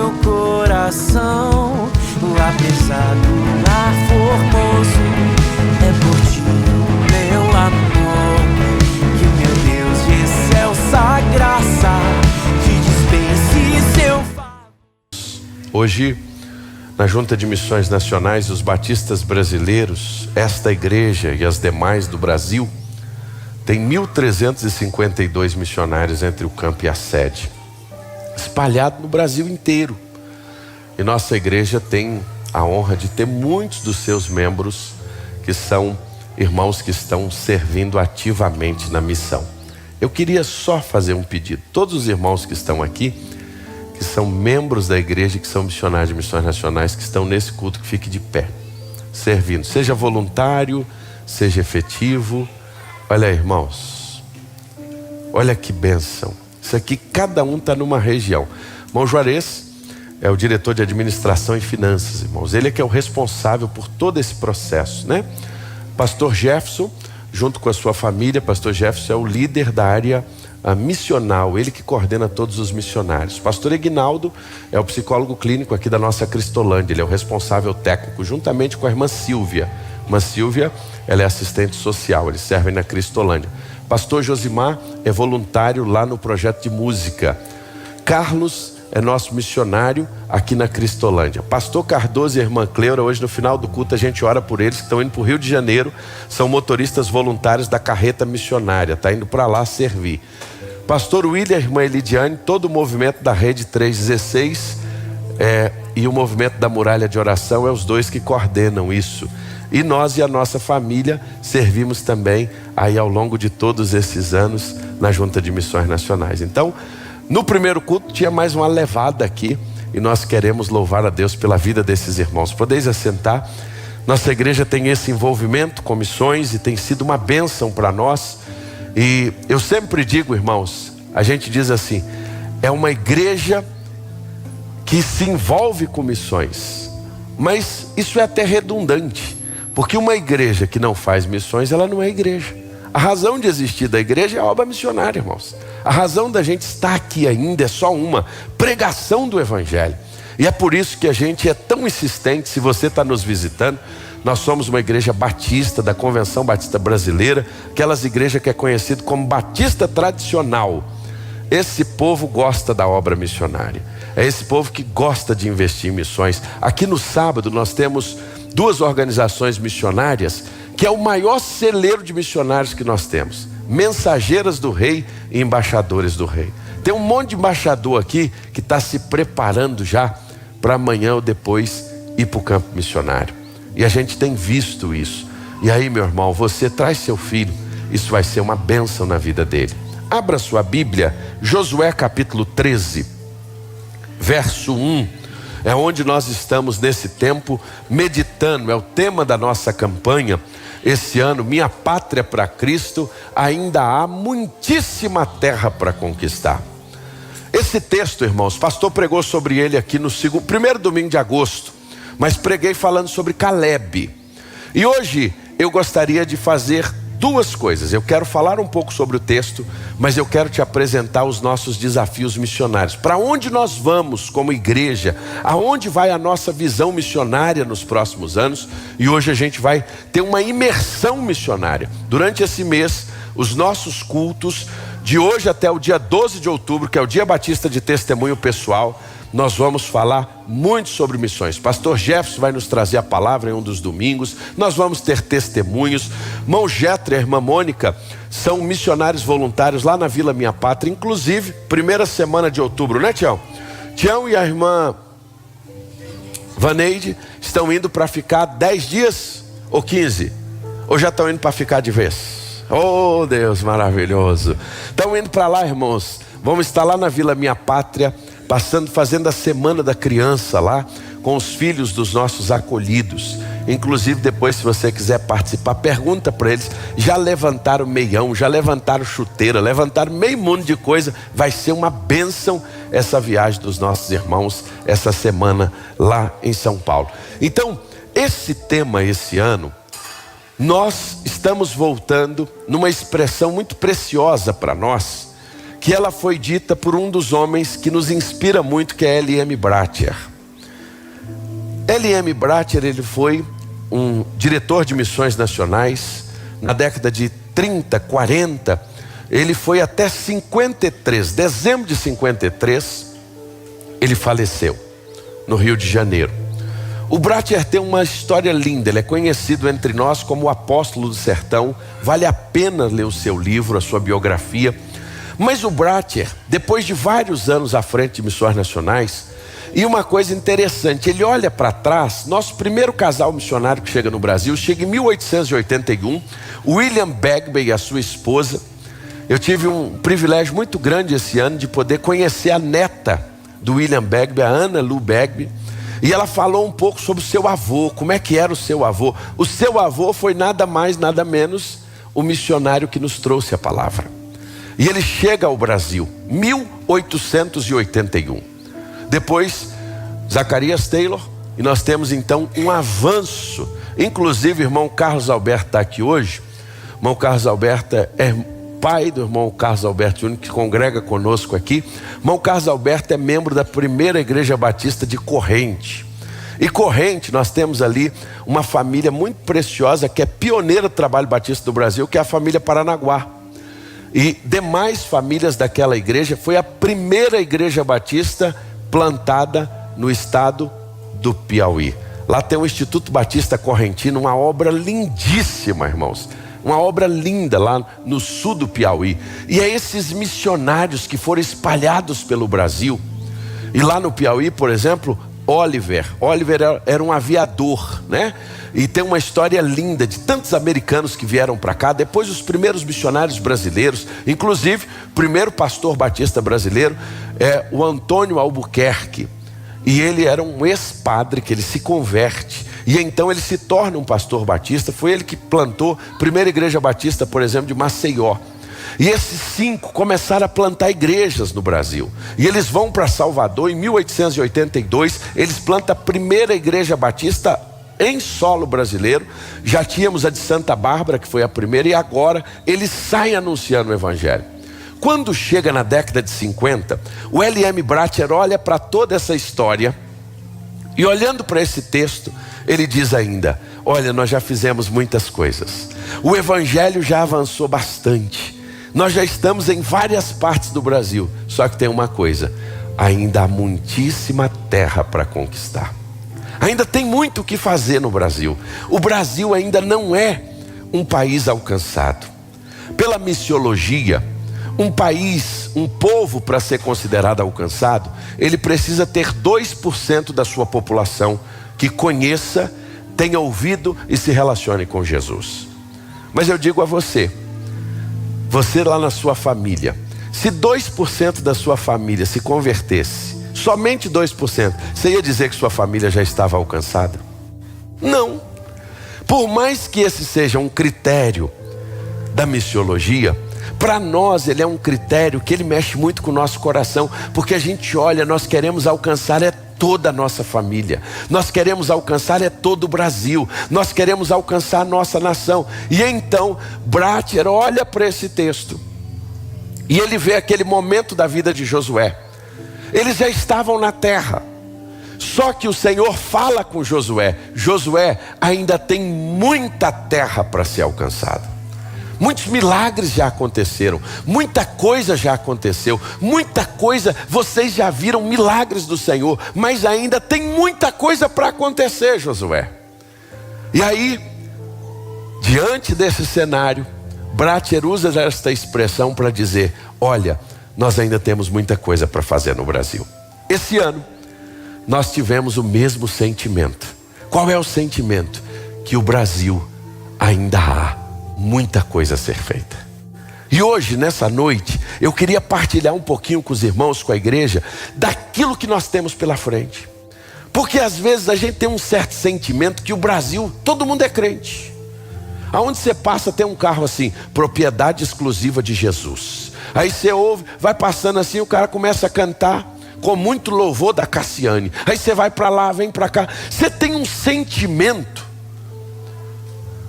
meu coração. Apesar do lar formoso, é por ti, meu amor, que meu Deus de excelsa graça te dispense seu favor. Hoje, na Junta de Missões Nacionais dos Batistas Brasileiros, esta igreja e as demais do Brasil tem 1.352 missionários entre o campo e a sede, espalhado no Brasil inteiro. E nossa igreja tem a honra de ter muitos dos seus membros que são irmãos que estão servindo ativamente na missão. Eu queria só fazer um pedido. Todos os irmãos que estão aqui, que são membros da igreja, que são missionários de missões nacionais, que estão nesse culto, que fique de pé, servindo. Seja voluntário, seja efetivo. Olha aí, irmãos. Olha que bênção. Isso aqui, cada um está numa região. Irmão Juarez é o diretor de administração e finanças, irmãos. Ele é que é o responsável por todo esse processo, né? Pastor Jefferson, junto com a sua família, Pastor Jefferson é o líder da área missional, ele que coordena todos os missionários. Pastor Egnaldo é o psicólogo clínico aqui da nossa Cristolândia, ele é o responsável técnico, juntamente com a irmã Silvia. Irmã Silvia, ela é assistente social, eles servem na Cristolândia. Pastor Josimar é voluntário lá no projeto de música. Carlos é nosso missionário aqui na Cristolândia. Pastor Cardoso e a irmã Cleura, hoje no final do culto a gente ora por eles, que estão indo para o Rio de Janeiro, são motoristas voluntários da carreta missionária, está indo para lá servir. Pastor William e a irmã Elidiane, todo o movimento da Rede 316 e o movimento da Muralha de Oração, é os dois que coordenam isso. E nós e a nossa família servimos também aí ao longo de todos esses anos na Junta de Missões Nacionais. Então, no primeiro culto tinha mais uma levada aqui e nós queremos louvar a Deus pela vida desses irmãos. Podeis assentar. Nossa igreja tem esse envolvimento com missões e tem sido uma bênção para nós. E eu sempre digo, irmãos, a gente diz assim, é uma igreja que se envolve com missões, mas isso é até redundante, porque uma igreja que não faz missões, ela não é igreja. A razão de existir da igreja é a obra missionária, irmãos. A razão da gente estar aqui ainda é só uma: pregação do evangelho. E é por isso que a gente é tão insistente. Se você está nos visitando, nós somos uma igreja batista da Convenção Batista Brasileira, aquelas igrejas que é conhecido como batista tradicional. Esse povo gosta da obra missionária, é esse povo que gosta de investir em missões. Aqui no sábado nós temos duas organizações missionárias, que é o maior celeiro de missionários que nós temos: Mensageiras do Rei e Embaixadores do Rei. Tem um monte de embaixador aqui que está se preparando já para amanhã ou depois ir para o campo missionário. E a gente tem visto isso. E aí, meu irmão, você traz seu filho, isso vai ser uma bênção na vida dele. Abra sua Bíblia, Josué capítulo 13, verso 1. É onde nós estamos nesse tempo meditando, é o tema da nossa campanha esse ano, Minha Pátria para Cristo, ainda há muitíssima terra para conquistar. Esse texto, irmãos, o pastor pregou sobre ele aqui no primeiro domingo de agosto, mas preguei falando sobre Caleb. E hoje eu gostaria de fazer duas coisas. Eu quero falar um pouco sobre o texto, mas eu quero te apresentar os nossos desafios missionários. Para onde nós vamos como igreja? Aonde vai a nossa visão missionária nos próximos anos? E hoje a gente vai ter uma imersão missionária. Durante esse mês, os nossos cultos, de hoje até o dia 12 de outubro, que é o Dia Batista de Testemunho Pessoal, nós vamos falar muito sobre missões. Pastor Jefferson vai nos trazer a palavra em um dos domingos. Nós vamos ter testemunhos. Irmão Jetro e a irmã Mônica são missionários voluntários lá na Vila Minha Pátria. Inclusive, primeira semana de outubro, né, Tião? Tião e a irmã Vaneide estão indo para ficar 10 dias ou 15? Ou já estão indo para ficar de vez? Oh, Deus maravilhoso. Estão indo para lá, irmãos. Vamos estar lá na Vila Minha Pátria, fazendo a semana da criança lá, com os filhos dos nossos acolhidos. Inclusive, depois, se você quiser participar, pergunta para eles. Já levantaram meião, já levantaram chuteira, levantaram meio mundo de coisa. Vai ser uma bênção essa viagem dos nossos irmãos, essa semana lá em São Paulo. Então, esse tema esse ano, nós estamos voltando numa expressão muito preciosa para nós, que ela foi dita por um dos homens que nos inspira muito, que é L.M. Bratcher. L.M. Bratcher, ele foi um diretor de missões nacionais. Na década de 30, 40, ele foi até 53, dezembro de 53, ele faleceu no Rio de Janeiro. O Bratcher tem uma história linda, ele é conhecido entre nós como o apóstolo do sertão. Vale a pena ler o seu livro, a sua biografia. Mas o Bratcher, depois de vários anos à frente de missões nacionais, e uma coisa interessante, ele olha para trás. Nosso primeiro casal missionário que chega no Brasil chega em 1881, William Bagby e a sua esposa. Eu tive um privilégio muito grande esse ano de poder conhecer a neta do William Bagby, a Ana Lu Bagby, e ela falou um pouco sobre o seu avô, como é que era o seu avô. O seu avô foi nada mais, nada menos o missionário que nos trouxe a palavra. E ele chega ao Brasil, 1881. Depois, Zacarias Taylor, e nós temos então um avanço. Inclusive, o irmão Carlos Alberto está aqui hoje. O irmão Carlos Alberto é pai do irmão Carlos Alberto Júnior, que congrega conosco aqui. O irmão Carlos Alberto é membro da primeira igreja batista de Corrente. E Corrente, nós temos ali uma família muito preciosa, que é pioneira do trabalho batista do Brasil, que é a família Paranaguá. E demais famílias daquela igreja, foi a primeira igreja batista plantada no estado do Piauí. Lá tem o Instituto Batista Correntino, uma obra lindíssima, irmãos. Uma obra linda lá no sul do Piauí. E é esses missionários que foram espalhados pelo Brasil. E lá no Piauí, por exemplo, Oliver era um aviador, né? E tem uma história linda de tantos americanos que vieram para cá. Depois os primeiros missionários brasileiros, inclusive o primeiro pastor batista brasileiro é o Antônio Albuquerque. E ele era um ex-padre que ele se converte. E então ele se torna um pastor batista. Foi ele que plantou a primeira igreja batista, por exemplo, de Maceió. E esses 5 começaram a plantar igrejas no Brasil. E eles vão para Salvador em 1882. Eles plantam a primeira igreja batista em solo brasileiro. Já tínhamos a de Santa Bárbara, que foi a primeira. E agora eles saem anunciando o evangelho. Quando chega na década de 50, o L.M. Bratcher olha para toda essa história. E olhando para esse texto, ele diz ainda: olha, nós já fizemos muitas coisas. O evangelho já avançou bastante. Nós já estamos em várias partes do Brasil. Só que tem uma coisa: ainda há muitíssima terra para conquistar. Ainda tem muito o que fazer no Brasil. O Brasil ainda não é um país alcançado. Pela missiologia, um país, um povo, para ser considerado alcançado, ele precisa ter 2% da sua população que conheça, tenha ouvido e se relacione com Jesus. Mas eu digo a você lá na sua família, se 2% da sua família se convertesse, somente 2%, você ia dizer que sua família já estava alcançada? Não. Por mais que esse seja um critério da missiologia, para nós ele é um critério que ele mexe muito com o nosso coração, porque a gente olha, nós queremos alcançar toda a nossa família, nós queremos alcançar todo o Brasil, nós queremos alcançar a nossa nação. E então Bratcher olha para esse texto e ele vê aquele momento da vida de Josué. Eles já estavam na terra, só que o Senhor fala com Josué: Josué, ainda tem muita terra para ser alcançada. Muitos milagres já aconteceram, muita coisa já aconteceu, muita coisa, vocês já viram milagres do Senhor, mas ainda tem muita coisa para acontecer, Josué. E aí, diante desse cenário, Bratcher usa esta expressão para dizer: olha, nós ainda temos muita coisa para fazer no Brasil. Esse ano, nós tivemos o mesmo sentimento. Qual é o sentimento? Que o Brasil ainda há muita coisa a ser feita. E hoje, nessa noite, eu queria partilhar um pouquinho com os irmãos, com a igreja, daquilo que nós temos pela frente. Porque às vezes a gente tem um certo sentimento que o Brasil, todo mundo é crente. Aonde você passa tem um carro assim: propriedade exclusiva de Jesus. Aí você ouve, vai passando assim, o cara começa a cantar com muito louvor da Cassiane. Aí você vai para lá, vem para cá. Você tem um sentimento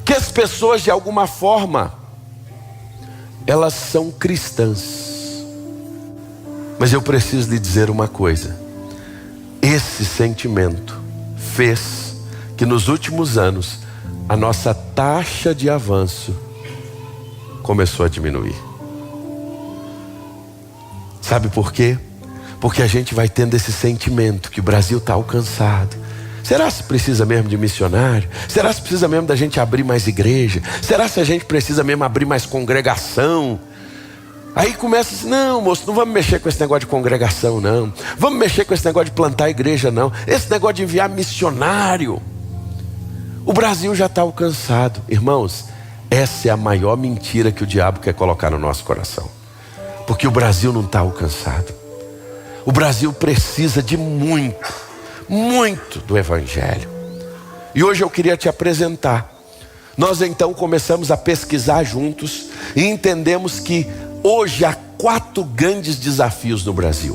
que as pessoas, de alguma forma, elas são cristãs. Mas eu preciso lhe dizer uma coisa. Esse sentimento fez que nos últimos anos a nossa taxa de avanço começou a diminuir. Sabe por quê? Porque a gente vai tendo esse sentimento que o Brasil está alcançado. Será se precisa mesmo de missionário? Será se precisa mesmo da gente abrir mais igreja? Será se a gente precisa mesmo abrir mais congregação? Aí começa assim, não moço, não vamos mexer com esse negócio de congregação não. Vamos mexer com esse negócio de plantar igreja não. Esse negócio de enviar missionário. O Brasil já está alcançado. Irmãos, essa é a maior mentira que o diabo quer colocar no nosso coração. Porque o Brasil não está alcançado. O Brasil precisa de muito do Evangelho. E hoje eu queria te apresentar. Nós então começamos a pesquisar juntos e entendemos que hoje há 4 grandes desafios no Brasil.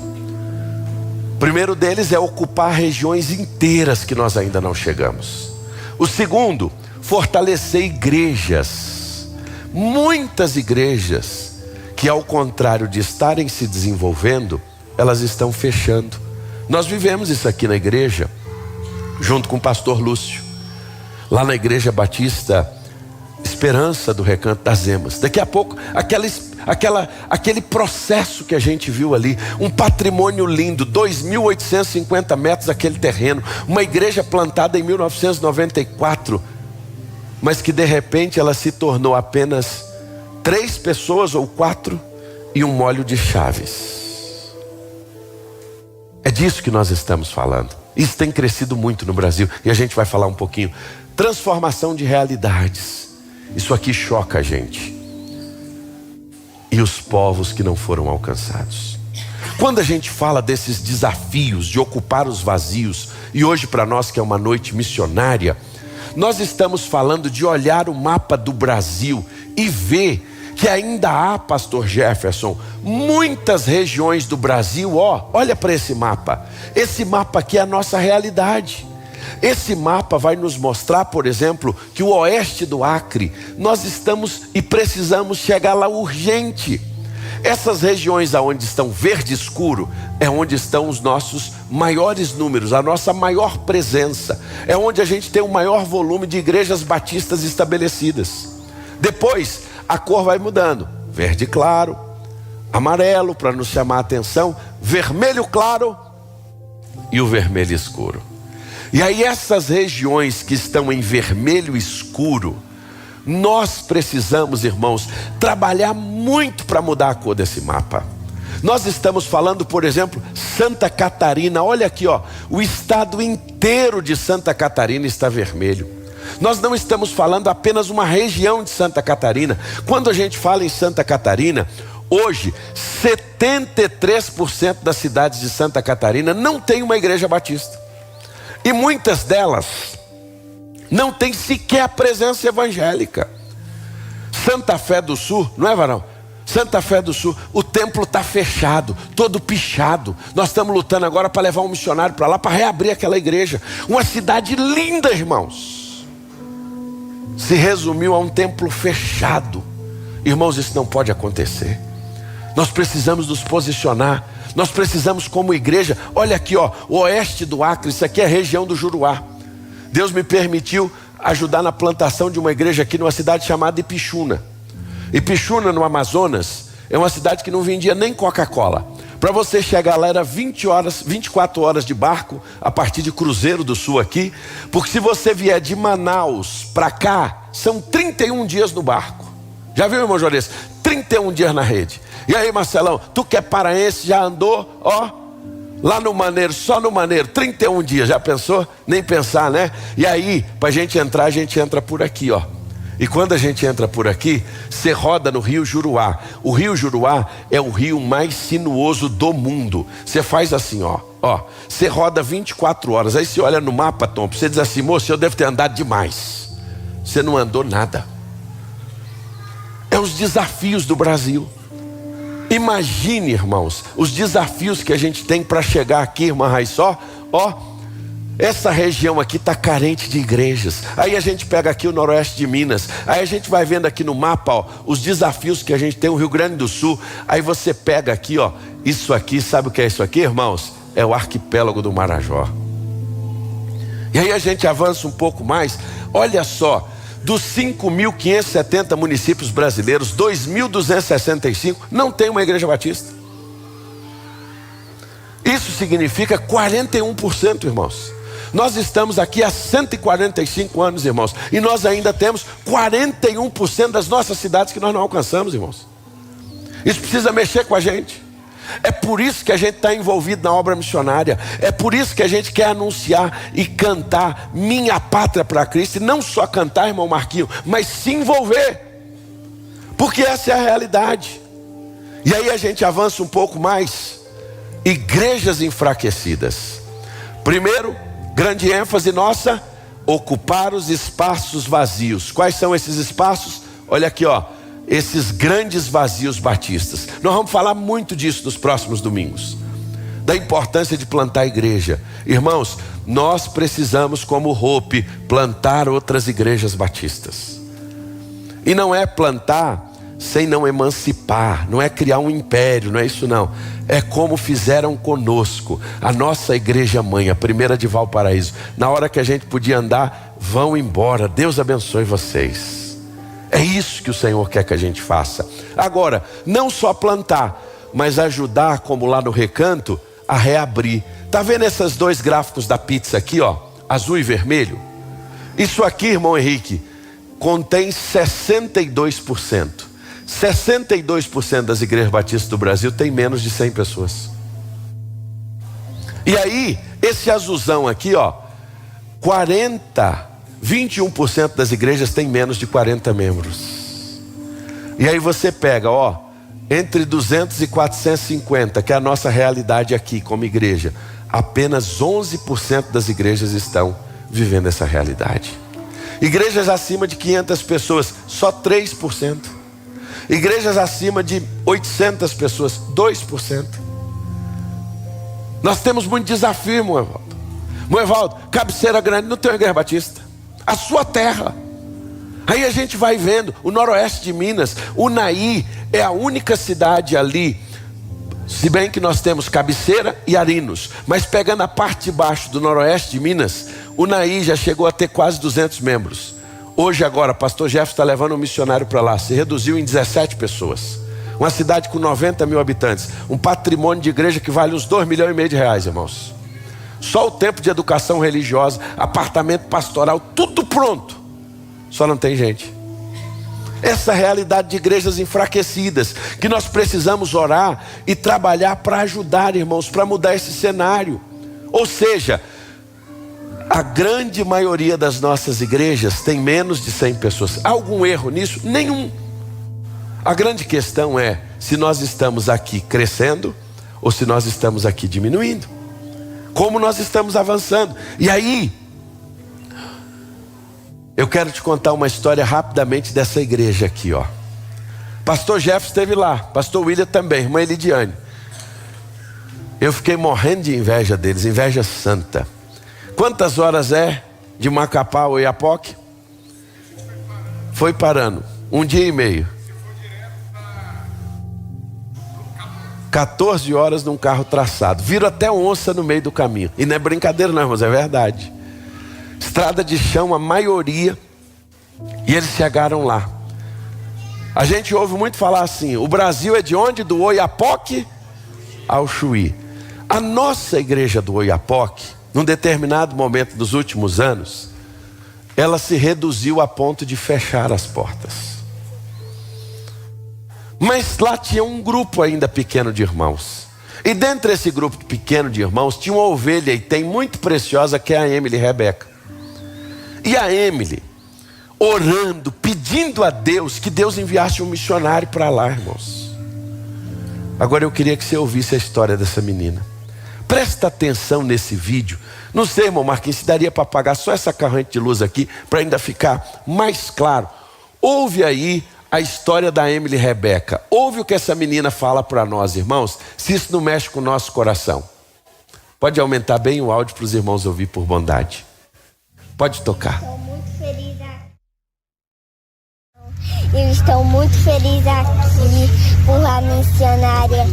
O primeiro deles é ocupar regiões inteiras que nós ainda não chegamos. O segundo, fortalecer igrejas. Muitas igrejas que, ao contrário de estarem se desenvolvendo, elas estão fechando. Nós vivemos isso aqui na igreja, junto com o pastor Lúcio, lá na Igreja Batista Esperança do Recanto das Emas. Daqui a pouco, aquele processo que a gente viu ali, um patrimônio lindo, 2.850 metros aquele terreno, uma igreja plantada em 1994, mas que de repente ela se tornou apenas 3 pessoas ou 4 e um molho de chaves. É disso que nós estamos falando. Isso tem crescido muito no Brasil e a gente vai falar um pouquinho. Transformação de realidades. Isso aqui choca a gente. E os povos que não foram alcançados. Quando a gente fala desses desafios de ocupar os vazios, e hoje para nós que é uma noite missionária, nós estamos falando de olhar o mapa do Brasil e ver que ainda há, pastor Jefferson, muitas regiões do Brasil, olha para esse mapa. Esse mapa aqui é a nossa realidade. Esse mapa vai nos mostrar, por exemplo, que o oeste do Acre, nós estamos e precisamos chegar lá urgente. Essas regiões onde estão verde escuro, é onde estão os nossos maiores números, a nossa maior presença. É onde a gente tem o maior volume de igrejas batistas estabelecidas. Depois, a cor vai mudando, verde claro, amarelo para nos chamar a atenção, vermelho claro e o vermelho escuro. E aí essas regiões que estão em vermelho escuro, nós precisamos, irmãos, trabalhar muito para mudar a cor desse mapa. Nós estamos falando, por exemplo, Santa Catarina, olha aqui, o estado inteiro de Santa Catarina está vermelho. Nós não estamos falando apenas uma região de Santa Catarina. Quando a gente fala em Santa Catarina, hoje 73% das cidades de Santa Catarina não tem uma igreja batista. E muitas delas não tem sequer a presença evangélica. Santa Fé do Sul, não é, varão? Santa Fé do Sul, o templo está fechado, todo pichado. Nós estamos lutando agora para levar um missionário para lá, para reabrir aquela igreja. Uma cidade linda, irmãos. Se resumiu a um templo fechado. Irmãos, isso não pode acontecer. Nós precisamos nos posicionar. Nós precisamos como igreja. Olha aqui, o oeste do Acre, isso aqui é a região do Juruá. Deus me permitiu ajudar na plantação de uma igreja aqui numa cidade chamada Ipixuna. Ipixuna, no Amazonas, é uma cidade que não vendia nem Coca-Cola. Para você chegar lá era 24 horas de barco, a partir de Cruzeiro do Sul aqui. Porque se você vier de Manaus para cá, são 31 dias no barco. Já viu, irmão Juarez? 31 dias na rede. E aí, Marcelão, tu que é paraense, já andou, lá no Maneiro, só no Maneiro, 31 dias, já pensou? Nem pensar, né? E aí, para a gente entrar, a gente entra por aqui, E quando a gente entra por aqui, você roda no Rio Juruá. O Rio Juruá é o rio mais sinuoso do mundo. Você faz assim, você roda 24 horas. Aí você olha no mapa, Tom, você diz assim, moço, eu devo ter andado demais. Você não andou nada. É os desafios do Brasil. Imagine, irmãos, os desafios que a gente tem para chegar aqui, irmã Raissó, Essa região aqui está carente de igrejas. Aí a gente pega aqui o noroeste de Minas. Aí a gente vai vendo aqui no mapa, ó, os desafios que a gente tem no Rio Grande do Sul. Aí você pega aqui, ó, isso aqui, sabe o que é isso aqui, irmãos? É o arquipélago do Marajó. E aí a gente avança um pouco mais. Olha só, dos 5.570 municípios brasileiros, 2.265 não tem uma igreja batista. Isso significa 41%, irmãos. Nós estamos aqui há 145 anos, irmãos, e nós ainda temos 41% das nossas cidades que nós não alcançamos, irmãos. Isso precisa mexer com a gente. É por isso que a gente está envolvido na obra missionária. É por isso que a gente quer anunciar e cantar Minha Pátria para Cristo. E não só cantar, irmão Marquinho, mas se envolver, porque essa é a realidade. E aí a gente avança um pouco mais. Igrejas enfraquecidas. Primeiro, grande ênfase nossa, ocupar os espaços vazios. Quais são esses espaços? Olha aqui, ó, esses grandes vazios batistas. Nós vamos falar muito disso nos próximos domingos, da importância de plantar igreja. Irmãos, nós precisamos, como Hope, plantar outras igrejas batistas. E não é plantar sem não emancipar, não é criar um império, não é isso não. É como fizeram conosco, a nossa igreja mãe, a primeira de Valparaíso. Na hora que a gente podia andar, vão embora, Deus abençoe vocês. É isso que o Senhor quer que a gente faça. Agora, não só plantar, mas ajudar, como lá no Recanto, a reabrir. Tá vendo esses dois gráficos da pizza aqui, ó, azul e vermelho? Isso aqui, irmão Henrique, contém 62%. 62% das igrejas batistas do Brasil tem menos de 100 pessoas. E aí, esse azulzão aqui, ó, 21% das igrejas tem menos de 40 membros. E aí você pega, ó, entre 200 e 450, que é a nossa realidade aqui como igreja, apenas 11% das igrejas estão vivendo essa realidade. Igrejas acima de 500 pessoas, só 3%. Igrejas acima de 800 pessoas, 2%. Nós temos muito desafio, irmão Evaldo. Irmão Evaldo, Cabeceira Grande não tem uma igreja batista. A sua terra. Aí a gente vai vendo, o noroeste de Minas, Unai é a única cidade ali, se bem que nós temos Cabeceira e Arinos, mas pegando a parte de baixo do noroeste de Minas, Unai já chegou a ter quase 200 membros. Hoje agora, pastor Jefferson está levando um missionário para lá, se reduziu em 17 pessoas. Uma cidade com 90 mil habitantes, um patrimônio de igreja que vale uns 2,5 milhões de reais, irmãos. Só o tempo de educação religiosa, apartamento pastoral, tudo pronto. Só não tem gente. Essa realidade de igrejas enfraquecidas, que nós precisamos orar e trabalhar para ajudar, irmãos, para mudar esse cenário. Ou seja, a grande maioria das nossas igrejas tem menos de 100 pessoas. Há algum erro nisso? Nenhum. A grande questão é se nós estamos aqui crescendo ou se nós estamos aqui diminuindo. Como nós estamos avançando. E aí, eu quero te contar uma história rapidamente dessa igreja aqui, ó. Pastor Jefferson esteve lá, pastor William também, irmã Elidiane. Eu fiquei morrendo de inveja deles, inveja santa. Quantas horas é de Macapá ao Oiapoque? Foi parando, 1 dia e meio. 14 horas num carro traçado. Viram até onça no meio do caminho. E não é brincadeira não, irmãos, é verdade. Estrada de chão, a maioria. E eles chegaram lá. A gente ouve muito falar assim: o Brasil é de onde? Do Oiapoque ao Chuí. A nossa igreja do Oiapoque, num determinado momento dos últimos anos, ela se reduziu a ponto de fechar as portas. Mas lá tinha um grupo ainda pequeno de irmãos. E dentro desse grupo pequeno de irmãos tinha uma ovelha, e tem muito preciosa, que é a Emily Rebeca. E a Emily, orando, pedindo a Deus que Deus enviasse um missionário para lá, irmãos. Agora eu queria que você ouvisse a história dessa menina. Presta atenção nesse vídeo. Não sei, irmão Marquinhos, se daria para apagar só essa corrente de luz aqui, para ainda ficar mais claro. Ouve aí a história da Emily Rebeca. Ouve o que essa menina fala para nós, irmãos, se isso não mexe com o nosso coração. Pode aumentar bem o áudio para os irmãos ouvir, por bondade. Pode tocar. Estou muito feliz aqui. Eu estou muito feliz aqui por a missionária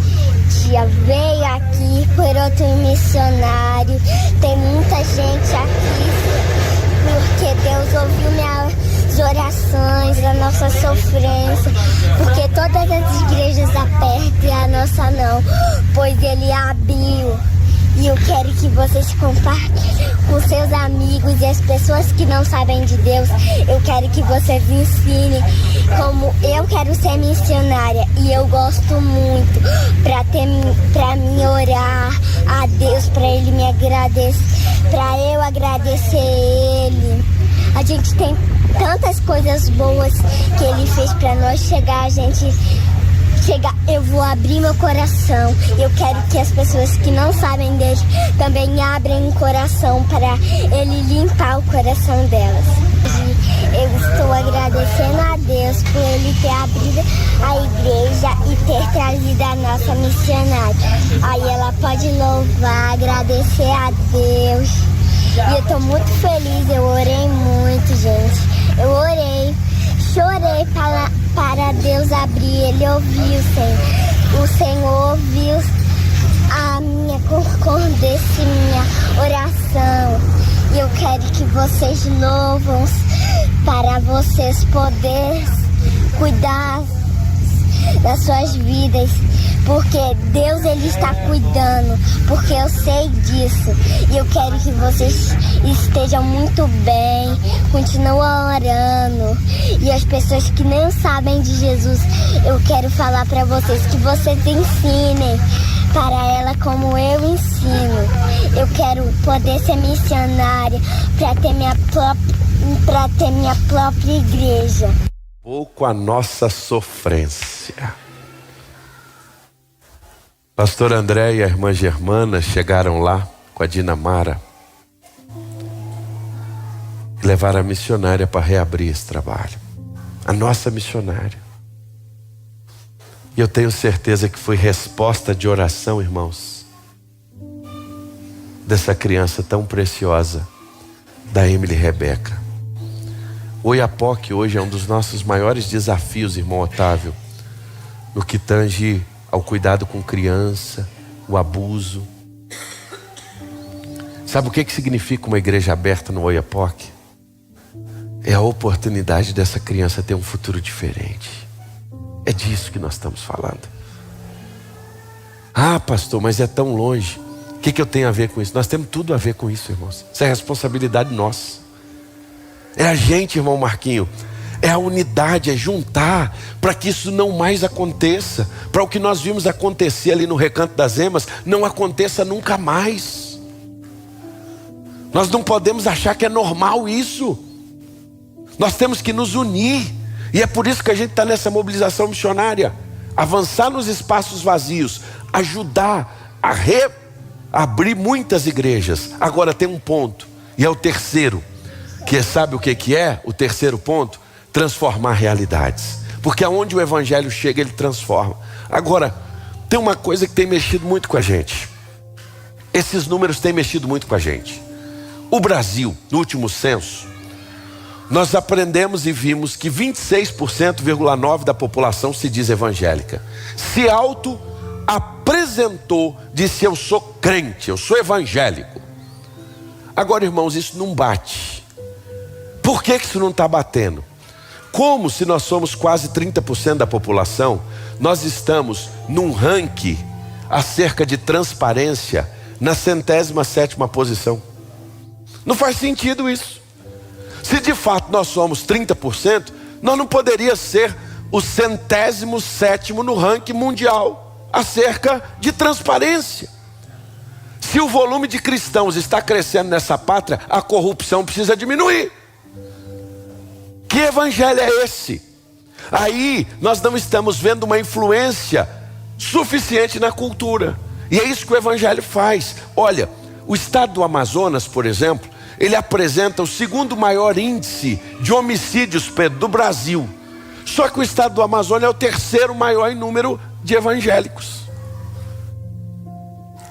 Tia veio aqui, por outro missionário. Tem muita gente aqui porque Deus ouviu minhas orações, a nossa sofrência, porque todas as igrejas apertam e a nossa não, pois Ele abriu. E eu quero que vocês compartilhem com seus amigos e as pessoas que não sabem de Deus. Eu quero que vocês ensinem como eu quero ser missionária. E eu gosto muito para me orar a Deus, para Ele me agradecer, para eu agradecer Ele. A gente tem tantas coisas boas que Ele fez para nós chegar, eu vou abrir meu coração. Eu quero que as pessoas que não sabem dele também abrem o coração para ele limpar o coração delas. Eu estou agradecendo a Deus por ele ter abrido a igreja e ter trazido a nossa missionária. Aí ela pode louvar, agradecer a Deus. E eu estou muito feliz, eu orei muito, gente. Eu orei, chorei para Deus abrir, Ele ouviu, Senhor. O Senhor ouviu a minha concordância, minha oração. E eu quero que vocês louvam para vocês poderem cuidar das suas vidas. Porque Deus, Ele está cuidando, porque eu sei disso. E eu quero que vocês estejam muito bem, continuem orando. E as pessoas que não sabem de Jesus, eu quero falar para vocês que vocês ensinem para ela como eu ensino. Eu quero poder ser missionária para ter minha própria igreja. Pouco a nossa sofrência. Pastor André e a irmã Germana chegaram lá com a Dinamara e levaram a missionária para reabrir esse trabalho. A nossa missionária. E eu tenho certeza que foi resposta de oração, irmãos, dessa criança tão preciosa, da Emily Rebeca. O Oiapoque hoje é um dos nossos maiores desafios, irmão Otávio, no que tange ao cuidado com criança, o abuso. Sabe o que significa uma igreja aberta no Oiapoque? É a oportunidade dessa criança ter um futuro diferente. É disso que nós estamos falando. Ah, pastor, mas é tão longe. O que eu tenho a ver com isso? Nós temos tudo a ver com isso, irmãos. Isso é responsabilidade nossa. É a gente, irmão Marquinho. É a unidade, é juntar para que isso não mais aconteça. Para o que nós vimos acontecer ali no Recanto das Emas não aconteça nunca mais. Nós não podemos achar que é normal isso. Nós temos que nos unir. E é por isso que a gente está nessa mobilização missionária. Avançar nos espaços vazios. Ajudar a reabrir muitas igrejas. Agora tem um ponto. E é o terceiro. Que sabe o que é? O terceiro ponto. Transformar realidades. Porque aonde o evangelho chega, ele transforma. Agora, tem uma coisa que tem mexido muito com a gente. Esses números têm mexido muito com a gente. O Brasil, no último censo, nós aprendemos e vimos que 26,9% da população se diz evangélica. Se auto-apresentou, disse: eu sou crente, eu sou evangélico. Agora, irmãos, isso não bate. Por que isso não está batendo? Como se nós somos quase 30% da população, nós estamos num ranking acerca de transparência na 107ª posição. Não faz sentido isso. Se de fato nós somos 30%, nós não poderíamos ser o 107º no ranking mundial acerca de transparência. Se o volume de cristãos está crescendo nessa pátria, a corrupção precisa diminuir. Que evangelho é esse? Aí nós não estamos vendo uma influência suficiente na cultura. E é isso que o evangelho faz. Olha, o estado do Amazonas, por exemplo, ele apresenta o segundo maior índice de homicídios, Pedro, do Brasil. Só que o estado do Amazonas é o terceiro maior em número de evangélicos.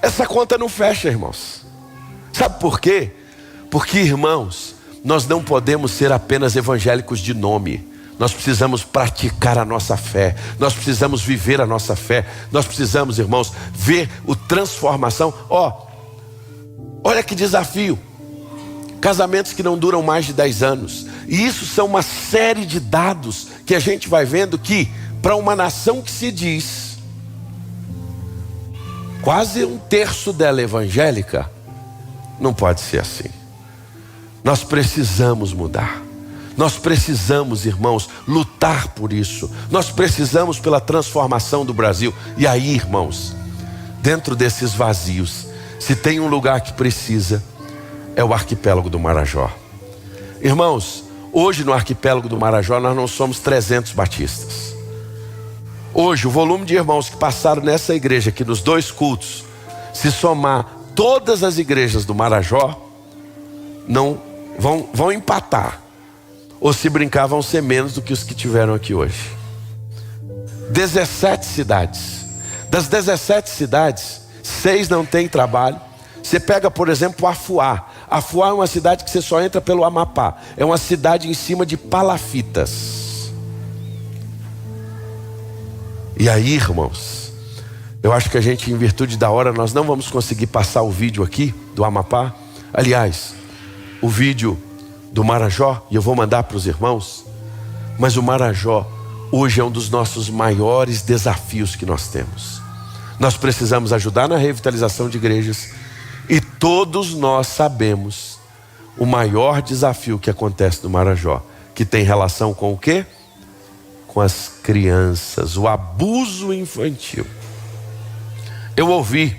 Essa conta não fecha, irmãos. Sabe por quê? Porque, irmãos, nós não podemos ser apenas evangélicos de nome. Nós precisamos praticar a nossa fé. Nós precisamos viver a nossa fé. Nós precisamos, irmãos, ver a transformação. Olha que desafio. Casamentos que não duram mais de 10 anos. E isso são uma série de dados que a gente vai vendo que, para uma nação que se diz quase 1/3 dela evangélica, não pode ser assim. Nós precisamos mudar. Nós precisamos, irmãos, lutar por isso. Nós precisamos pela transformação do Brasil. E aí, irmãos, dentro desses vazios, se tem um lugar que precisa, é o arquipélago do Marajó. Irmãos, hoje no arquipélago do Marajó nós não somos 300 batistas. Hoje o volume de irmãos que passaram nessa igreja aqui nos 2 cultos, se somar todas as igrejas do Marajó, não vão empatar. Ou se brincar vão ser menos do que os que tiveram aqui hoje. 17 cidades. Das 17 cidades, 6 não tem trabalho. Você pega, por exemplo, Afuá. Afuá é uma cidade que você só entra pelo Amapá. É uma cidade em cima de palafitas. E aí, irmãos, eu acho que a gente, em virtude da hora, nós não vamos conseguir passar o vídeo aqui do Amapá. Aliás, o vídeo do Marajó, e eu vou mandar para os irmãos. Mas o Marajó hoje é um dos nossos maiores desafios que nós temos. Nós precisamos ajudar na revitalização de igrejas. E todos nós sabemos o maior desafio que acontece no Marajó, que tem relação com o quê? Com as crianças, o abuso infantil. Eu ouvi,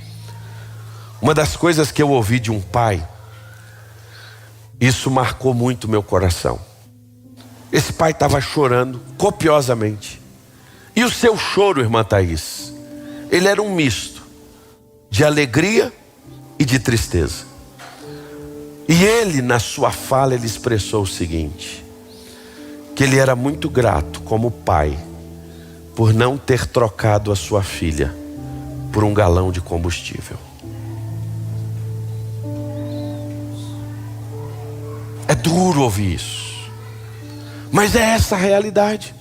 uma das coisas que eu ouvi de um pai, isso marcou muito meu coração. Esse pai estava chorando copiosamente. E o seu choro, irmã Thaís, ele era um misto de alegria e de tristeza. E ele, na sua fala, ele expressou o seguinte: que ele era muito grato como pai por não ter trocado a sua filha por um galão de combustível. É duro ouvir isso, mas é essa a realidade.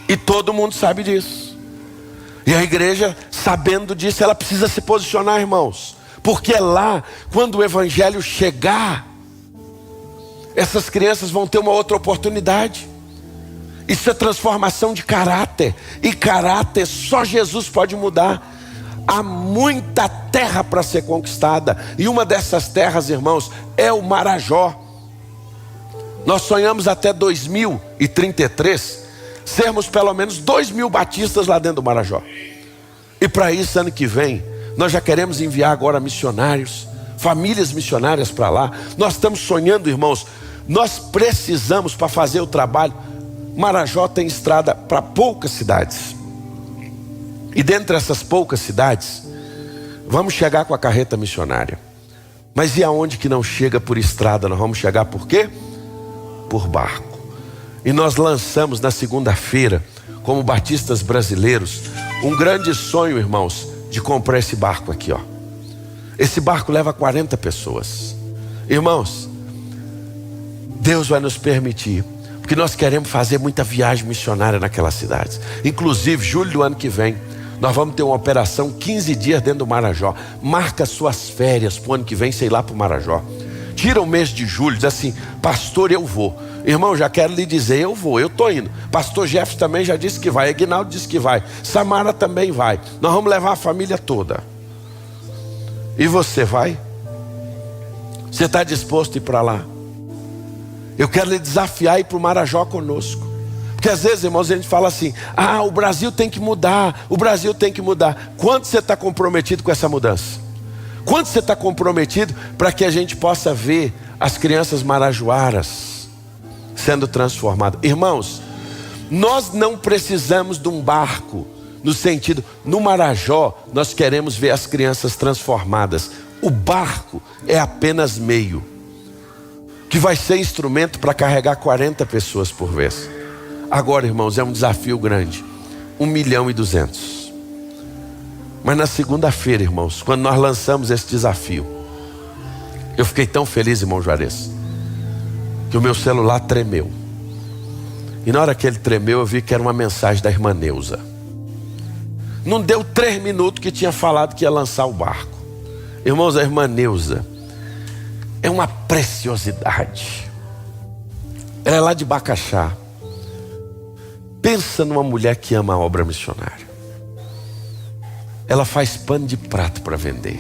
E todo mundo sabe disso. E a igreja, sabendo disso, ela precisa se posicionar, irmãos. Porque é lá, quando o evangelho chegar, essas crianças vão ter uma outra oportunidade. Isso é transformação de caráter. E caráter só Jesus pode mudar. Há muita terra para ser conquistada. E uma dessas terras, irmãos, é o Marajó. Nós sonhamos até 2033 sermos pelo menos 2.000 batistas lá dentro do Marajó. E para isso, ano que vem, nós já queremos enviar agora missionários, famílias missionárias para lá. Nós estamos sonhando, irmãos. Nós precisamos, para fazer o trabalho, Marajó tem estrada para poucas cidades. E dentre essas poucas cidades, vamos chegar com a carreta missionária. Mas e aonde que não chega por estrada? Nós vamos chegar por quê? Por barco. E nós lançamos na segunda-feira, como batistas brasileiros, um grande sonho, irmãos, de comprar esse barco aqui, ó. Esse barco leva 40 pessoas. Irmãos, Deus vai nos permitir, porque nós queremos fazer muita viagem missionária naquelas cidades. Inclusive, julho do ano que vem, nós vamos ter uma operação 15 dias dentro do Marajó. Marca suas férias para o ano que vem, sei lá, para o Marajó. Tira o mês de julho, diz assim: pastor, eu vou. Irmão, já quero lhe dizer, eu vou, eu estou indo. Pastor Jefferson também já disse que vai. Aguinaldo disse que vai. Samara também vai. Nós vamos levar a família toda. E você vai? Você está disposto a ir para lá? Eu quero lhe desafiar a ir para o Marajó conosco. Porque às vezes, irmãos, a gente fala assim: ah, o Brasil tem que mudar, o Brasil tem que mudar. Quanto você está comprometido com essa mudança? Quanto você está comprometido para que a gente possa ver as crianças marajoaras sendo transformadas? Irmãos, nós não precisamos de um barco, no sentido, no Marajó nós queremos ver as crianças transformadas. O barco é apenas meio, que vai ser instrumento para carregar 40 pessoas por vez. Agora, irmãos, é um desafio grande. 1.200.000. Mas na segunda-feira, irmãos, quando nós lançamos esse desafio, eu fiquei tão feliz, irmão Juarez, que o meu celular tremeu. E na hora que ele tremeu, eu vi que era uma mensagem da irmã Neuza. Não deu 3 minutos que tinha falado que ia lançar o barco. Irmãos, a irmã Neuza é uma preciosidade. Ela é lá de Bacaxá. Pensa numa mulher que ama a obra missionária. Ela faz pano de prato para vender.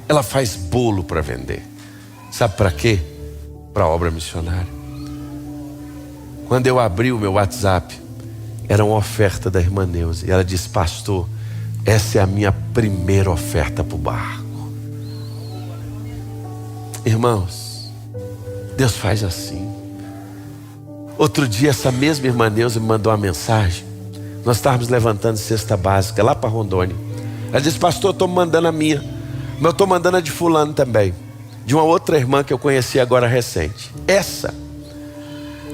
Ela faz bolo para vender. Sabe para quê? Para a obra missionária. Quando eu abri o meu WhatsApp, era uma oferta da irmã Neuza. E ela disse: pastor, essa é a minha primeira oferta para o barco. Irmãos, Deus faz assim. Outro dia essa mesma irmã Neuza me mandou uma mensagem. Nós estávamos levantando cesta básica lá para Rondônia. Ela disse: pastor, eu estou mandando a minha, mas eu estou mandando a de fulano também, de uma outra irmã que eu conheci agora recente.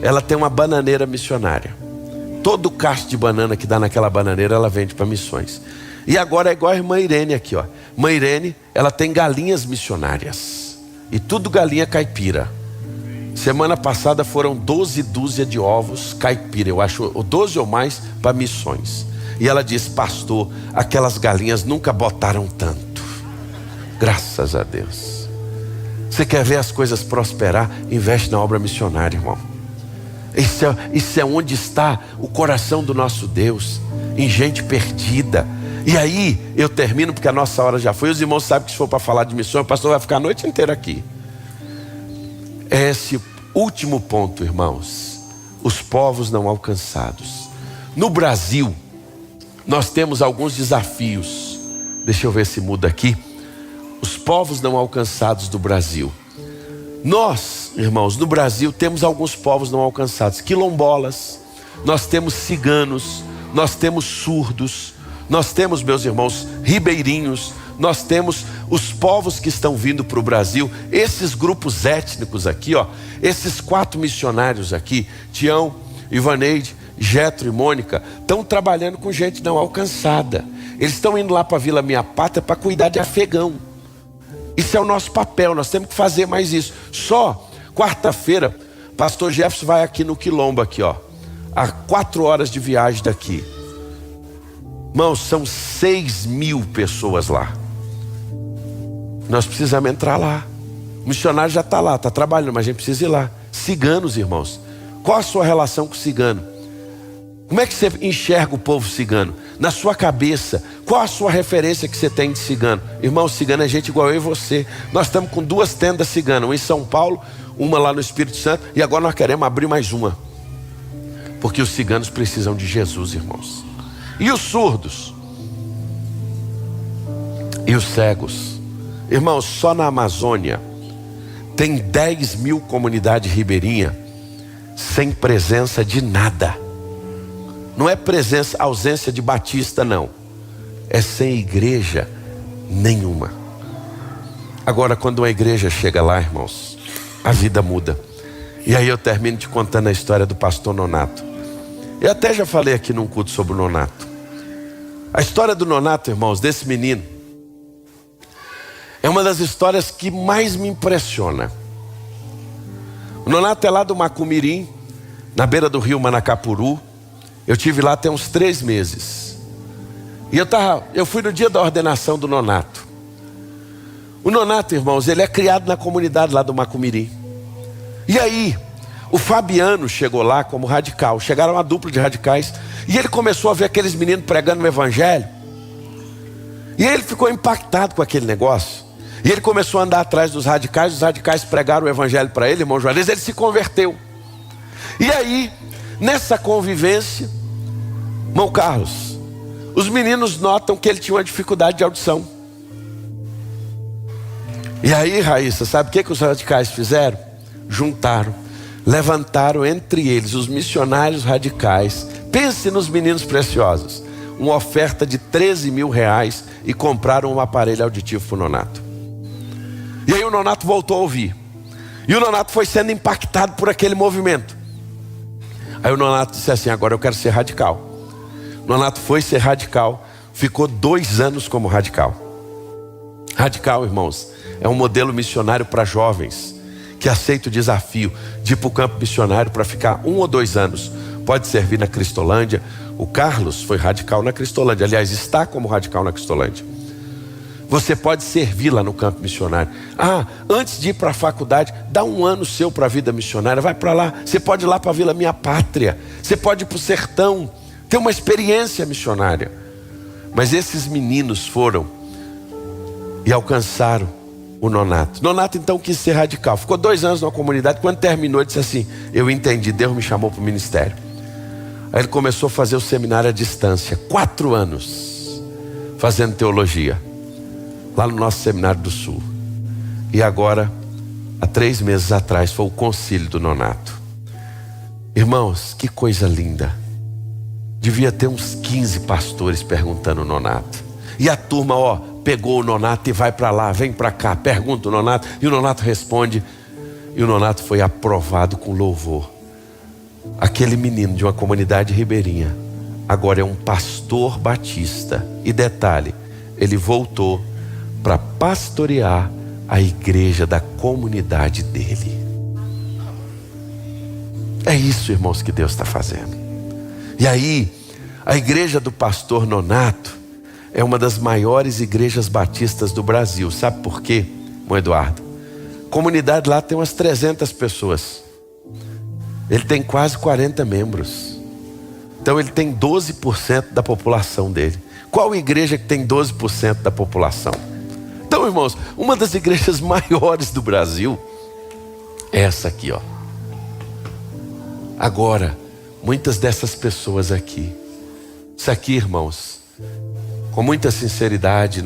Ela tem uma bananeira missionária. Todo o cacho de banana que dá naquela bananeira, ela vende para missões. E agora é igual a irmã Irene aqui, ó. Irmã Irene, ela tem galinhas missionárias. E tudo galinha caipira. Semana passada foram 12 dúzias de ovos caipira, eu acho, 12 ou mais, para missões. E ela disse: pastor, aquelas galinhas nunca botaram tanto. Graças a Deus. Você quer ver as coisas prosperar? Investe na obra missionária, irmão. Isso é onde está o coração do nosso Deus, em gente perdida. E aí eu termino, porque a nossa hora já foi. Os irmãos sabem que se for para falar de missões, o pastor vai ficar a noite inteira aqui. É esse último ponto, irmãos. Os povos não alcançados. No Brasil, nós temos alguns desafios. Deixa eu ver se muda aqui. Os povos não alcançados do Brasil. Nós, irmãos, no Brasil temos alguns povos não alcançados. Quilombolas, nós temos ciganos, nós temos surdos, nós temos, meus irmãos, ribeirinhos, nós temos os povos que estão vindo para o Brasil. Esses grupos étnicos aqui, ó, esses 4 missionários aqui, Tião, Ivaneide, Jetro e Mônica, estão trabalhando com gente não alcançada. Eles estão indo lá para a Vila Minha Pátria para cuidar de afegão. Isso é o nosso papel, nós temos que fazer mais isso. Só quarta-feira, pastor Jefferson vai aqui no Quilombo, aqui, ó, a 4 horas de viagem daqui. Irmãos, são 6.000 pessoas lá. Nós precisamos entrar lá. O missionário já está lá, está trabalhando, mas a gente precisa ir lá. Ciganos, irmãos, qual a sua relação com o cigano? Como é que você enxerga o povo cigano? Na sua cabeça, qual a sua referência que você tem de cigano? Irmão, cigano é gente igual eu e você. Nós estamos com 2 tendas ciganas, uma em São Paulo, uma lá no Espírito Santo, e agora nós queremos abrir mais uma. Porque os ciganos precisam de Jesus, irmãos. E os surdos? E os cegos? Irmãos, só na Amazônia tem 10.000 comunidades ribeirinhas sem presença de nada. Não é presença, ausência de batista, não. É sem igreja nenhuma. Agora, quando uma igreja chega lá, irmãos, a vida muda. E aí eu termino te contando a história do pastor Nonato. Eu até já falei aqui num culto sobre o Nonato. A história do Nonato, irmãos, desse menino, é uma das histórias que mais me impressiona. O Nonato é lá do Macumirim, na beira do rio Manacapuru. Eu tive lá até uns 3 meses. E eu fui no dia da ordenação do Nonato. O Nonato, irmãos, ele é criado na comunidade lá do Macumirim. E aí, o Fabiano chegou lá como radical. Chegaram uma dupla de radicais. E ele começou a ver aqueles meninos pregando o evangelho. E ele ficou impactado com aquele negócio. E ele começou a andar atrás dos radicais. Os radicais pregaram o evangelho para ele, irmão Juarez. Ele se converteu. E aí, nessa convivência, irmão Carlos, os meninos notam que ele tinha uma dificuldade de audição. E aí, Raíssa, sabe o que os radicais fizeram? Juntaram, levantaram entre eles os missionários radicais. Pense nos meninos preciosos. Uma oferta de 13 mil reais e compraram um aparelho auditivo para o Nonato. E aí o Nonato voltou a ouvir. E o Nonato foi sendo impactado por aquele movimento. Aí o Nonato disse assim: agora eu quero ser radical. O Nonato foi ser radical. ficou 2 anos como radical. Radical, irmãos, é um modelo missionário para jovens que aceita o desafio de ir para o campo missionário para ficar 1 ou 2 anos. Pode servir na Cristolândia. O Carlos foi radical na Cristolândia. Aliás, está como radical na Cristolândia. Você pode servir lá no campo missionário. Antes de ir para a faculdade, dá 1 ano seu para a vida missionária. Vai para lá. Você pode ir lá para a Vila Minha Pátria. Você pode ir para o sertão. Ter uma experiência missionária. Mas esses meninos foram e alcançaram o Nonato. Nonato então quis ser radical. Ficou 2 anos na comunidade. Quando terminou, ele disse assim: eu entendi, Deus me chamou para o ministério. Aí ele começou a fazer o seminário à distância. 4 anos fazendo teologia lá no nosso seminário do Sul. E agora, há 3 meses atrás, foi o concílio do Nonato. Irmãos, que coisa linda. Devia ter uns 15 pastores perguntando o Nonato. E a turma, pegou o Nonato e vai para lá, vem para cá, pergunta o Nonato. E o Nonato responde. E o Nonato foi aprovado com louvor. Aquele menino de uma comunidade ribeirinha agora é um pastor batista. E detalhe, ele voltou para pastorear a igreja da comunidade dele. É isso, irmãos, que Deus está fazendo. E aí, a igreja do pastor Nonato é uma das maiores igrejas batistas do Brasil. Sabe por quê, irmão Eduardo? A comunidade lá tem umas 300 pessoas. Ele tem quase 40 membros. Então ele tem 12% da população dele. Qual igreja que tem 12% da população? Então, irmãos, uma das igrejas maiores do Brasil é essa aqui, Agora, muitas dessas pessoas aqui, isso aqui, irmãos, com muita sinceridade,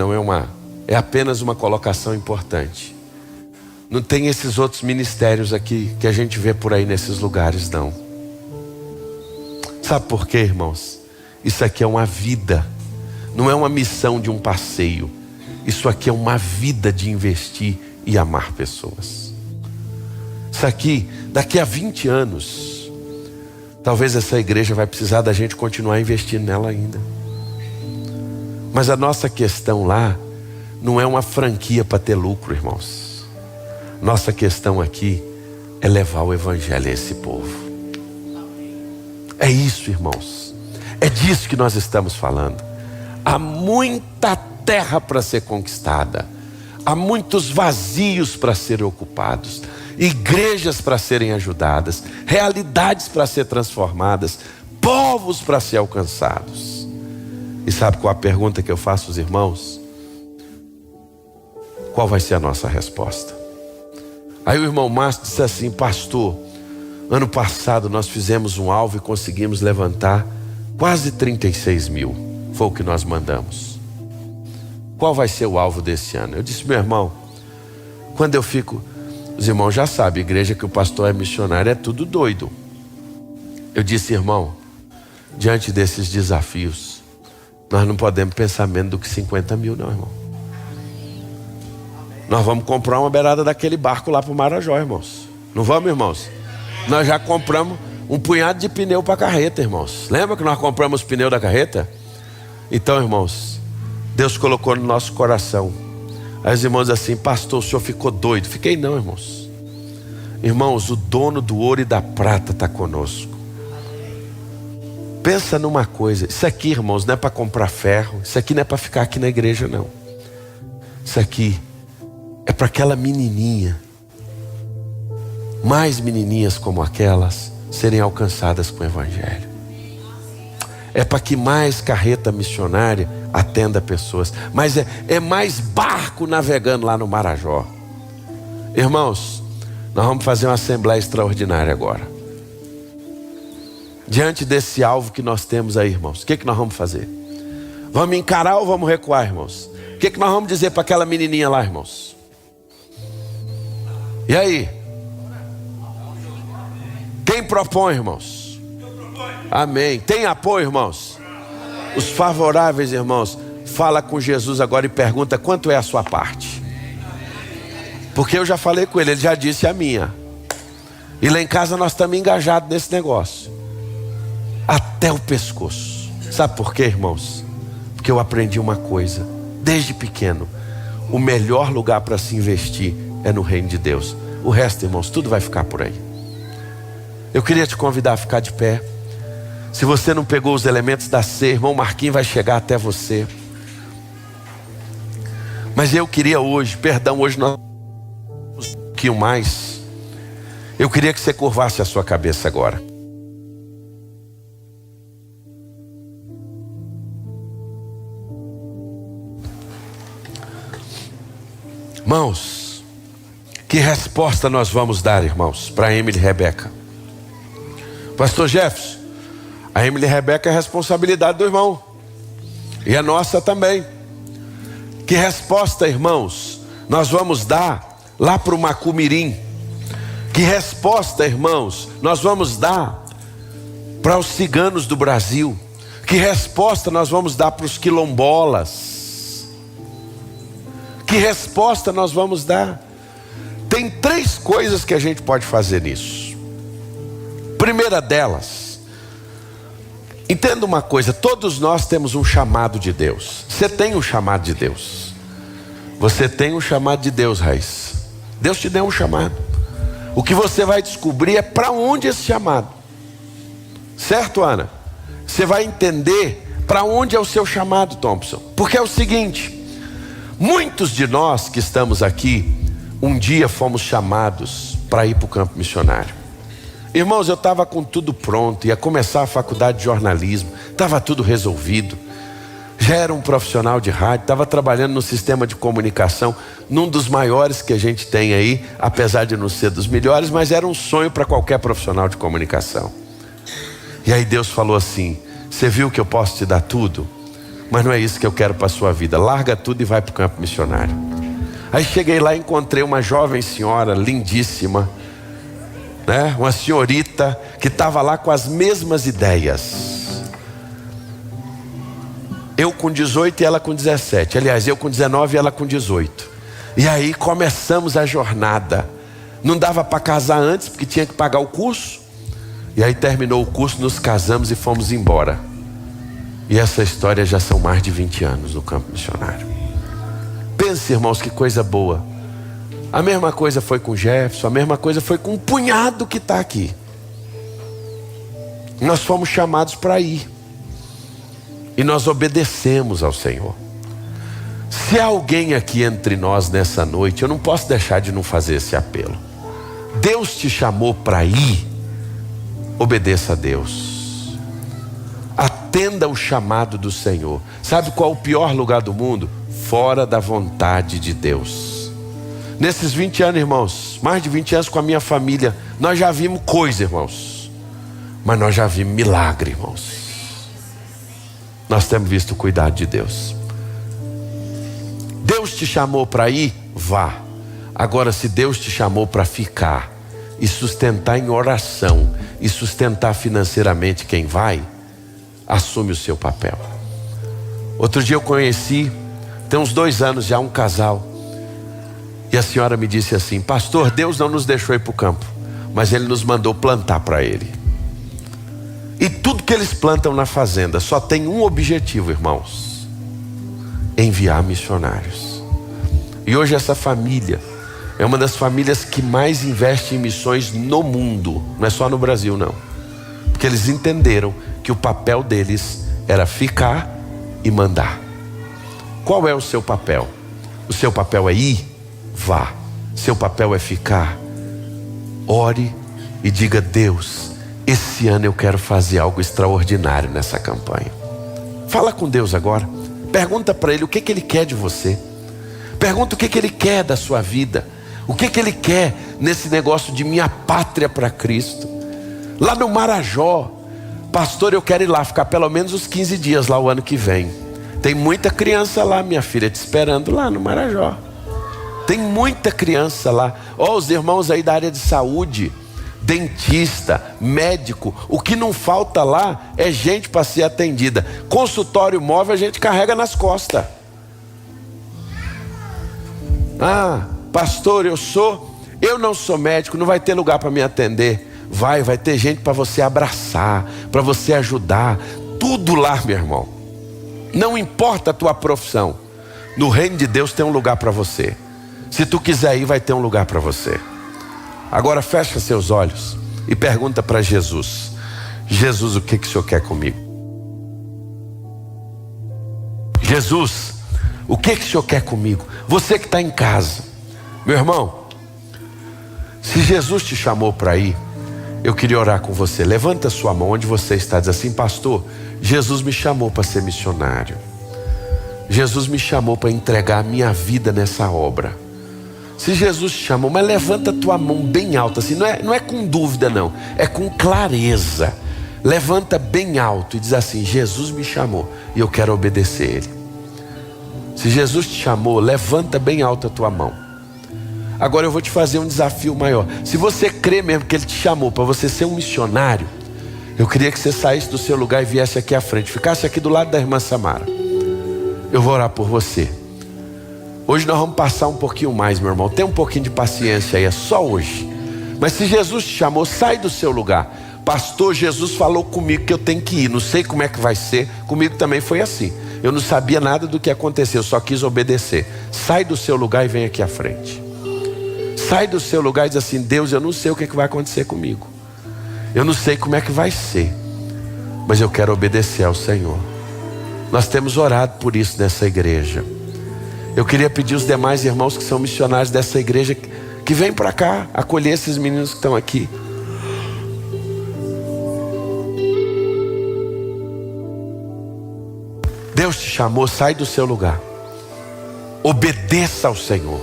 é apenas uma colocação importante. Não tem esses outros ministérios aqui que a gente vê por aí nesses lugares, não. Sabe por quê, irmãos? Isso aqui é uma vida, não é uma missão de um passeio. Isso aqui é uma vida de investir e amar pessoas. Isso aqui, daqui a 20 anos, talvez essa igreja vai precisar da gente continuar investindo nela ainda. Mas a nossa questão lá não é uma franquia para ter lucro, irmãos. Nossa questão aqui é levar o evangelho a esse povo. É isso, irmãos. É disso que nós estamos falando. Há muita terra para ser conquistada. Há muitos vazios para serem ocupados. Igrejas para serem ajudadas. Realidades para ser transformadas. Povos para ser alcançados. E sabe qual a pergunta que eu faço aos irmãos? Qual vai ser a nossa resposta? Aí o irmão Márcio disse assim: pastor, ano passado nós fizemos um alvo e conseguimos levantar quase 36 mil. Foi o que nós mandamos. Qual vai ser o alvo desse ano? Eu disse: meu irmão, quando eu fico... Os irmãos já sabem, igreja que o pastor é missionário é tudo doido. Eu disse: irmão, diante desses desafios, nós não podemos pensar menos do que 50 mil, não, irmão. Nós vamos comprar uma beirada daquele barco lá para o Marajó, irmãos. Não vamos, irmãos? Nós já compramos um punhado de pneu para a carreta, irmãos. Lembra que nós compramos os pneus da carreta? Então, irmãos, Deus colocou no nosso coração. Aí os irmãos assim: pastor, o senhor ficou doido. Fiquei não, irmãos. Irmãos, o dono do ouro e da prata está conosco. Pensa numa coisa. Isso aqui, irmãos, não é para comprar ferro. Isso aqui não é para ficar aqui na igreja, não. Isso aqui é para aquela menininha, mais menininhas como aquelas, serem alcançadas com o evangelho. É para que mais carreta missionária atenda pessoas. Mas é mais barco navegando lá no Marajó. Irmãos, nós vamos fazer uma assembleia extraordinária agora. Diante desse alvo que nós temos aí, irmãos, o que nós vamos fazer? Vamos encarar ou vamos recuar, irmãos? O que nós vamos dizer para aquela menininha lá, irmãos? E aí? Quem propõe, irmãos? Amém. Tem apoio, irmãos? Os favoráveis, irmãos, fala com Jesus agora e pergunta: quanto é a sua parte? Porque eu já falei com ele já disse a minha. E lá em casa nós estamos engajados nesse negócio. Até o pescoço. Sabe por quê, irmãos? Porque porque eu aprendi uma coisa, desde pequeno: o melhor lugar para se investir é no reino de Deus. O resto, irmãos, tudo vai ficar por aí. Eu queria te convidar a ficar de pé. Se você não pegou os elementos da ceia, irmão Marquinhos vai chegar até você. Mas eu queria hoje nós um pouquinho mais. Eu queria que você curvasse a sua cabeça agora. Irmãos, que resposta nós vamos dar, irmãos, para Emily e Rebeca? Pastor Jefferson, a Emily e Rebeca é responsabilidade do irmão, e a nossa também. Que resposta, irmãos, nós vamos dar lá para o Macumirim? Que resposta, irmãos, nós vamos dar para os ciganos do Brasil? Que resposta nós vamos dar para os quilombolas? Que resposta nós vamos dar? Tem 3 coisas que a gente pode fazer nisso. Primeira delas, entenda uma coisa: todos nós temos um chamado de Deus. Você tem um chamado de Deus. Você tem um chamado de Deus, Raíssa. Deus te deu um chamado. O que você vai descobrir é para onde esse chamado. Certo, Ana? Você vai entender para onde é o seu chamado, Thompson. Porque é o seguinte: muitos de nós que estamos aqui, um dia fomos chamados para ir para o campo missionário. Irmãos, eu estava com tudo pronto, ia começar a faculdade de jornalismo, estava tudo resolvido. Já era um profissional de rádio, estava trabalhando no sistema de comunicação, num dos maiores que a gente tem aí, apesar de não ser dos melhores, mas era um sonho para qualquer profissional de comunicação. E aí Deus falou assim: você viu que eu posso te dar tudo? Mas não é isso que eu quero para a sua vida. Larga tudo e vai para o campo missionário. Aí cheguei lá e encontrei uma jovem senhora, lindíssima, né? Uma senhorita que estava lá com as mesmas ideias. Eu com 18 e ela com 17. Aliás, eu com 19 e ela com 18. E aí começamos a jornada. Não dava para casar antes, porque tinha que pagar o curso. E aí terminou o curso, nos casamos e fomos embora. E essa história já são mais de 20 anos no campo missionário. Pense, irmãos, que coisa boa. A mesma coisa foi com Jefferson, a mesma coisa foi com um punhado que está aqui. Nós fomos chamados para ir. E nós obedecemos ao Senhor. Se há alguém aqui entre nós nessa noite, eu não posso deixar de não fazer esse apelo. Deus te chamou para ir, obedeça a Deus. Atenda o chamado do Senhor. Sabe qual é o pior lugar do mundo? Fora da vontade de Deus. Nesses 20 anos, irmãos, mais de 20 anos com a minha família, nós já vimos coisa, irmãos. Mas nós já vimos milagre, irmãos. Nós temos visto o cuidado de Deus. Deus te chamou para ir? Vá. Agora, se Deus te chamou para ficar e sustentar em oração e sustentar financeiramente quem vai, assume o seu papel. Outro dia eu conheci, tem uns 2 anos já, um casal. E a senhora me disse assim: pastor, Deus não nos deixou ir para o campo, mas Ele nos mandou plantar para Ele. E tudo que eles plantam na fazenda só tem um objetivo, irmãos: enviar missionários. E hoje essa família é uma das famílias que mais investe em missões no mundo. Não é só no Brasil, não. Porque eles entenderam que o papel deles era ficar e mandar. Qual é o seu papel? O seu papel é ir? Vá. Seu papel é ficar? Ore e diga: Deus, esse ano eu quero fazer algo extraordinário nessa campanha. Fala com Deus agora. Pergunta para Ele o que Ele quer de você. Pergunta o que Ele quer da sua vida. O que Ele quer nesse negócio de minha pátria para Cristo. Lá no Marajó, pastor, eu quero ir lá ficar pelo menos uns 15 dias lá o ano que vem. Tem muita criança lá, minha filha, te esperando lá no Marajó. Tem muita criança lá. Os irmãos aí da área de saúde, dentista, médico, o que não falta lá é gente para ser atendida. Consultório móvel a gente carrega nas costas. Pastor, eu não sou médico, não vai ter lugar para me atender. Vai ter gente para você abraçar, para você ajudar. Tudo lá, meu irmão. Não importa a tua profissão, no reino de Deus tem um lugar para você. Se tu quiser ir, vai ter um lugar para você. Agora fecha seus olhos e pergunta para Jesus: Jesus, o que o Senhor quer comigo? Jesus, o que o Senhor quer comigo? Você que está em casa, meu irmão, se Jesus te chamou para ir, eu queria orar com você. Levanta a sua mão onde você está, diz assim: pastor, Jesus me chamou para ser missionário. Jesus me chamou para entregar a minha vida nessa obra. Se Jesus te chamou, mas levanta a tua mão bem alta, assim, não é com dúvida não, é com clareza. Levanta bem alto e diz assim: Jesus me chamou e eu quero obedecer Ele. Se Jesus te chamou, levanta bem alto a tua mão. Agora eu vou te fazer um desafio maior. Se você crê mesmo que Ele te chamou para você ser um missionário, eu queria que você saísse do seu lugar e viesse aqui à frente, ficasse aqui do lado da irmã Samara. Eu vou orar por você. Hoje nós vamos passar um pouquinho mais, meu irmão. Tem um pouquinho de paciência aí, é só hoje. Mas se Jesus te chamou, sai do seu lugar. Pastor, Jesus falou comigo que eu tenho que ir. Não sei como é que vai ser. Comigo também foi assim. Eu não sabia nada do que aconteceu, só quis obedecer. Sai do seu lugar e vem aqui à frente. Sai do seu lugar e diz assim: Deus, eu não sei o que vai acontecer comigo. Eu não sei como é que vai ser, mas eu quero obedecer ao Senhor. Nós temos orado por isso nessa igreja. Eu queria pedir aos demais irmãos que são missionários dessa igreja que vêm para cá acolher esses meninos que estão aqui. Deus te chamou, sai do seu lugar. Obedeça ao Senhor.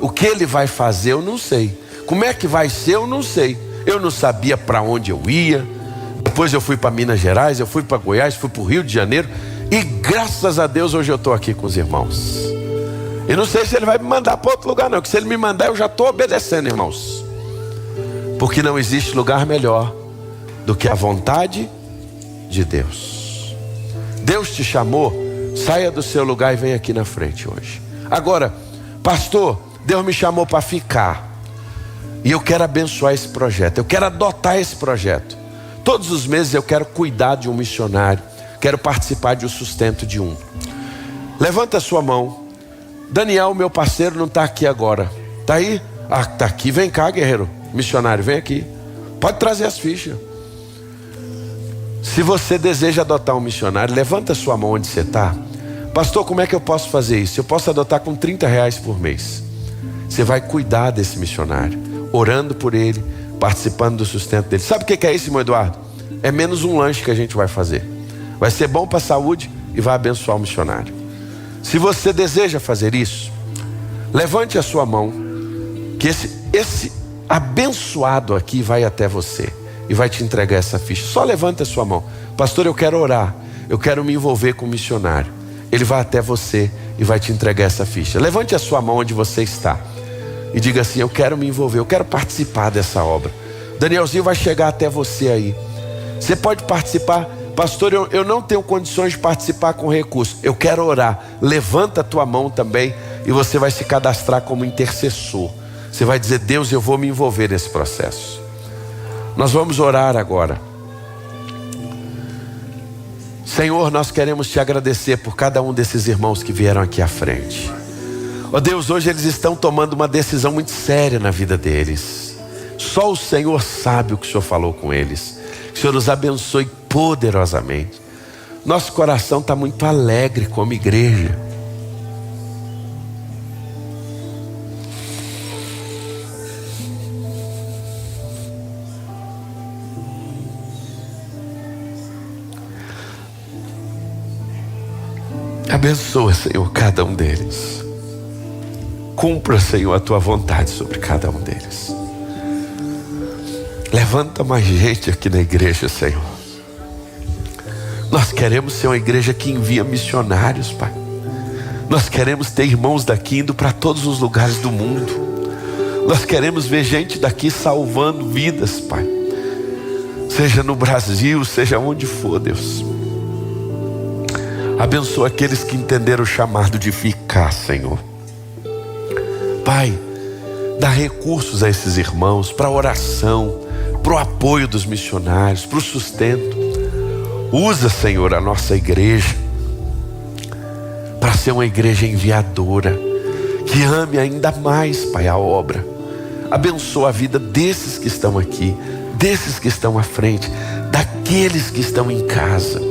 O que Ele vai fazer eu não sei. Como é que vai ser eu não sei. Eu não sabia para onde eu ia. Depois eu fui para Minas Gerais, eu fui para Goiás, fui para o Rio de Janeiro. E graças a Deus hoje eu estou aqui com os irmãos. Eu não sei se Ele vai me mandar para outro lugar não, porque se Ele me mandar eu já estou obedecendo, irmãos. Porque não existe lugar melhor do que a vontade de Deus. Deus te chamou, saia do seu lugar e vem aqui na frente hoje. Agora, pastor, Deus me chamou para ficar. E eu quero abençoar esse projeto, eu quero adotar esse projeto. Todos os meses eu quero cuidar de um missionário, quero participar de um sustento de um. Levanta a sua mão. Daniel, meu parceiro, não está aqui agora. Está aí? Ah, está aqui. Vem cá, guerreiro. Missionário, vem aqui. Pode trazer as fichas. Se você deseja adotar um missionário, levanta a sua mão onde você está. Pastor, como é que eu posso fazer isso? Eu posso adotar com R$30 por mês. Você vai cuidar desse missionário, orando por ele, participando do sustento dele. Sabe o que é isso, irmão Eduardo? É menos um lanche que a gente vai fazer. Vai ser bom para a saúde e vai abençoar o missionário. Se você deseja fazer isso, levante a sua mão, que esse abençoado aqui vai até você e vai te entregar essa ficha. Só levante a sua mão. Pastor, eu quero orar, eu quero me envolver com o missionário. Ele vai até você e vai te entregar essa ficha. Levante a sua mão onde você está e diga assim: eu quero me envolver, eu quero participar dessa obra. Danielzinho vai chegar até você aí. Você pode participar. Pastor, eu não tenho condições de participar com recursos. Eu quero orar. Levanta a tua mão também e você vai se cadastrar como intercessor. Você vai dizer: Deus, eu vou me envolver nesse processo. Nós vamos orar agora. Senhor, nós queremos te agradecer por cada um desses irmãos que vieram aqui à frente. Ó Deus, hoje eles estão tomando uma decisão muito séria na vida deles. Só o Senhor sabe o que o Senhor falou com eles. Que o Senhor nos abençoe poderosamente. Nosso coração está muito alegre como igreja. Abençoa, Senhor, cada um deles. Cumpra, Senhor, a tua vontade sobre cada um deles. Levanta mais gente aqui na igreja, Senhor. Nós queremos ser uma igreja que envia missionários, Pai. Nós queremos ter irmãos daqui indo para todos os lugares do mundo. Nós queremos ver gente daqui salvando vidas, Pai. Seja no Brasil, seja onde for, Deus. Abençoa aqueles que entenderam o chamado de ficar, Senhor. Pai, dá recursos a esses irmãos para oração, para o apoio dos missionários, para o sustento. Usa, Senhor, a nossa igreja. para ser uma igreja enviadora, que ame ainda mais, Pai, a obra. Abençoa a vida desses que estão aqui, desses que estão à frente, daqueles que estão em casa.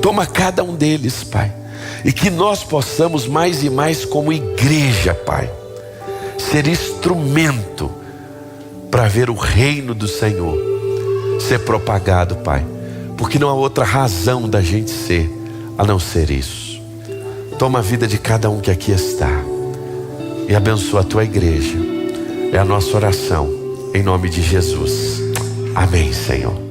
Toma cada um deles, Pai, e que nós possamos mais e mais como igreja, Pai, ser instrumento para ver o reino do Senhor ser propagado, Pai, porque não há outra razão da gente ser a não ser isso. Toma a vida de cada um que aqui está e abençoa a tua igreja. É a nossa oração, em nome de Jesus. Amém, Senhor.